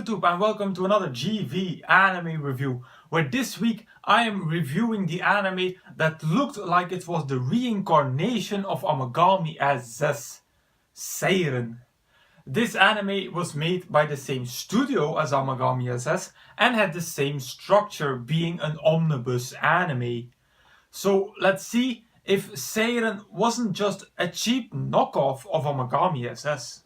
YouTube and welcome to another GV anime review, where this week I am reviewing the anime that looked like it was the reincarnation of Amagami SS, Seiren. This anime was made by the same studio as Amagami SS and had the same structure, being an omnibus anime. So let's see if Seiren wasn't just a cheap knockoff of Amagami SS.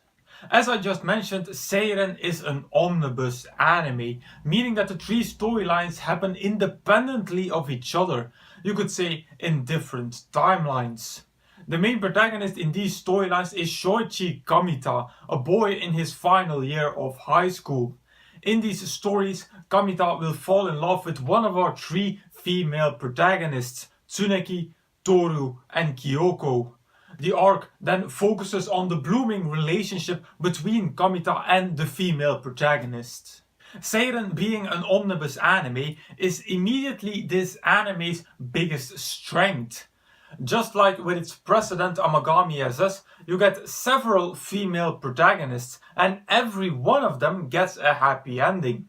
As I just mentioned, Seiren is an omnibus anime, meaning that the three storylines happen independently of each other, you could say in different timelines. The main protagonist in these storylines is Shoichi Kamita, a boy in his final year of high school. In these stories, Kamita will fall in love with one of our three female protagonists, Tsuneki, Toru and Kyoko. The arc then focuses on the blooming relationship between Kamita and the female protagonist. Seiren, being an omnibus anime, is immediately this anime's biggest strength. Just like with its precedent Amagami SS, you get several female protagonists and every one of them gets a happy ending.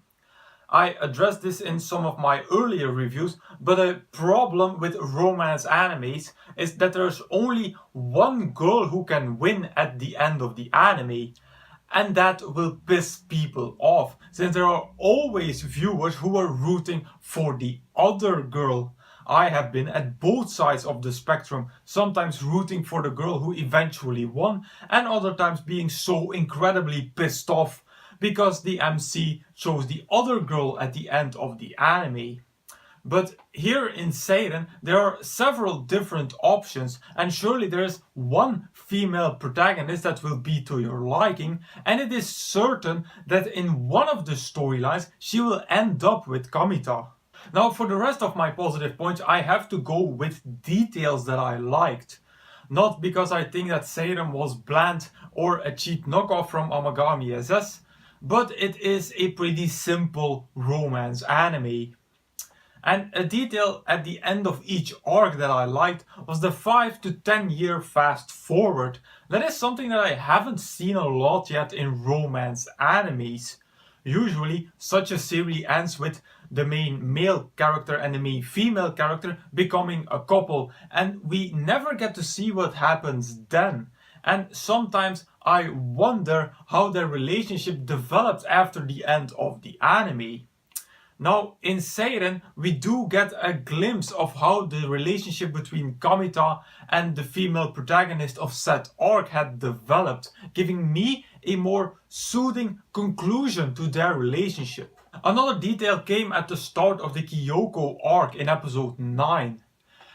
I addressed this in some of my earlier reviews, but a problem with romance animes is that there's only one girl who can win at the end of the anime. And that will piss people off, since there are always viewers who are rooting for the other girl. I have been at both sides of the spectrum, sometimes rooting for the girl who eventually won, and other times being so incredibly pissed off because the MC chose the other girl at the end of the anime. But here in Seiren there are several different options, and surely there is one female protagonist that will be to your liking, and it is certain that in one of the storylines she will end up with Kamita. Now for the rest of my positive points I have to go with details that I liked. Not because I think that Seiren was bland or a cheap knockoff from Amagami SS, but it is a pretty simple romance anime. And a detail at the end of each arc that I liked was the 5 to 10 year fast forward. That is something that I haven't seen a lot yet in romance animes. Usually such a series ends with the main male character and the main female character becoming a couple, and we never get to see what happens then. And sometimes I wonder how their relationship developed after the end of the anime. Now in Seiren we do get a glimpse of how the relationship between Kamita and the female protagonist of said arc had developed, giving me a more soothing conclusion to their relationship. Another detail came at the start of the Kyoko arc in episode 9.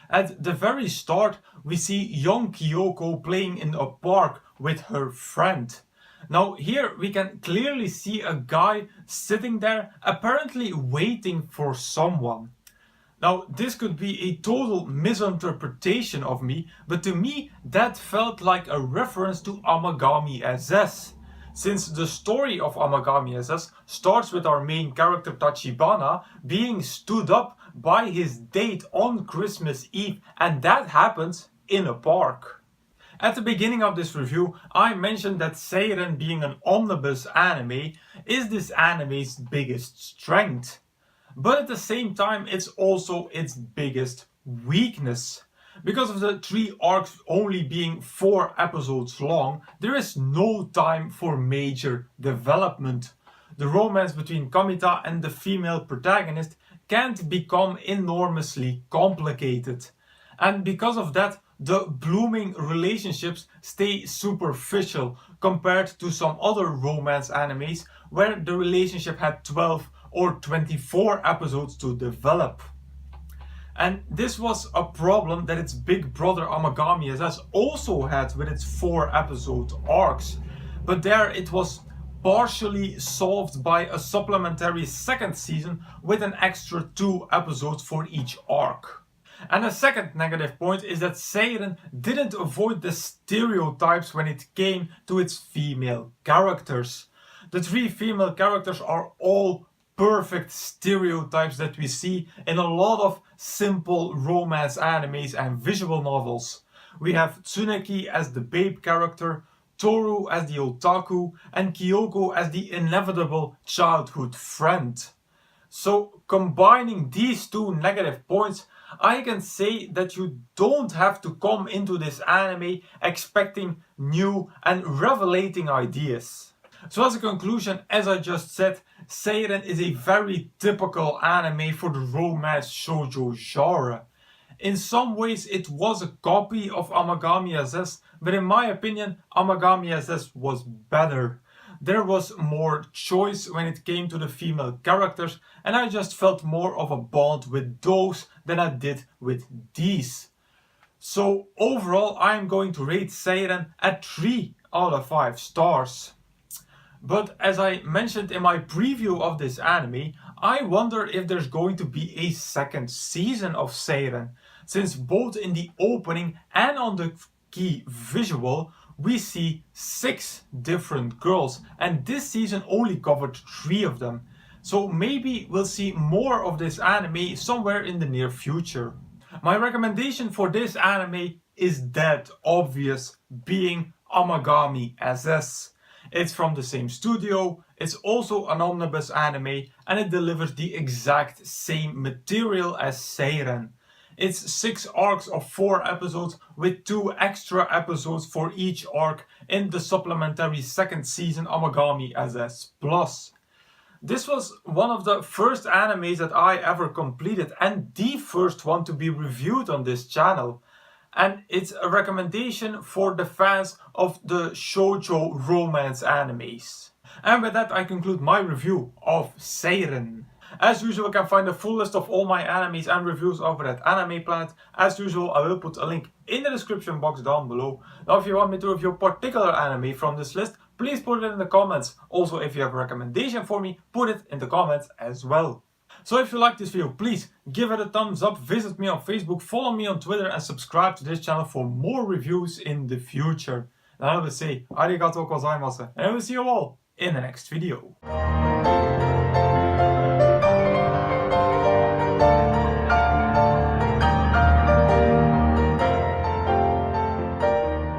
At the very start we see young Kyoko playing in a park with her friend. Now here we can clearly see a guy sitting there apparently waiting for someone. Now this could be a total misinterpretation of me, but to me that felt like a reference to Amagami SS. Since the story of Amagami SS starts with our main character Tachibana being stood up by his date on Christmas Eve, and that happens in a park. At the beginning of this review I mentioned that Seiren, being an omnibus anime, is this anime's biggest strength. But at the same time it's also its biggest weakness. Because of the three arcs only being 4 episodes long, there is no time for major development. The romance between Kamita and the female protagonist can't become enormously complicated. And because of that, the blooming relationships stay superficial compared to some other romance animes where the relationship had 12 or 24 episodes to develop. And this was a problem that its big brother Amagami SS also had with its 4 episode arcs. But there it was partially solved by a supplementary second season with an extra 2 episodes for each arc. And a second negative point is that Seiren didn't avoid the stereotypes when it came to its female characters. The 3 female characters are all perfect stereotypes that we see in a lot of simple romance animes and visual novels. We have Tsuneki as the babe character, Toru as the otaku, and Kyoko as the inevitable childhood friend. So combining these two negative points, I can say that you don't have to come into this anime expecting new and revelating ideas. So as a conclusion, as I just said, Seiren is a very typical anime for the romance shoujo genre. In some ways it was a copy of Amagami SS, but in my opinion Amagami SS was better. There was more choice when it came to the female characters, and I just felt more of a bond with those than I did with these. So overall I am going to rate Seiren at 3 out of 5 stars. But as I mentioned in my preview of this anime, I wonder if there's going to be a second season of Seiren, since both in the opening and on the key visual we see 6 different girls, and this season only covered 3 of them. So maybe we'll see more of this anime somewhere in the near future. My recommendation for this anime is that obvious, being Amagami SS. It's from the same studio, it's also an omnibus anime, and it delivers the exact same material as Seiren. It's 6 arcs of 4 episodes with 2 extra episodes for each arc in the supplementary second season Amagami SS Plus. This was one of the first animes that I ever completed and the first one to be reviewed on this channel. And it's a recommendation for the fans of the shoujo romance animes. And with that I conclude my review of Seiren. As usual, you can find the full list of all my animes and reviews over at Anime Planet. As usual, I will put a link in the description box down below. Now if you want me to review a particular anime from this list, please put it in the comments. Also, if you have a recommendation for me, put it in the comments as well. So if you like this video, please give it a thumbs up, visit me on Facebook, follow me on Twitter and subscribe to this channel for more reviews in the future. And I will say, arigatou gozaimasu, and I will see you all in the next video.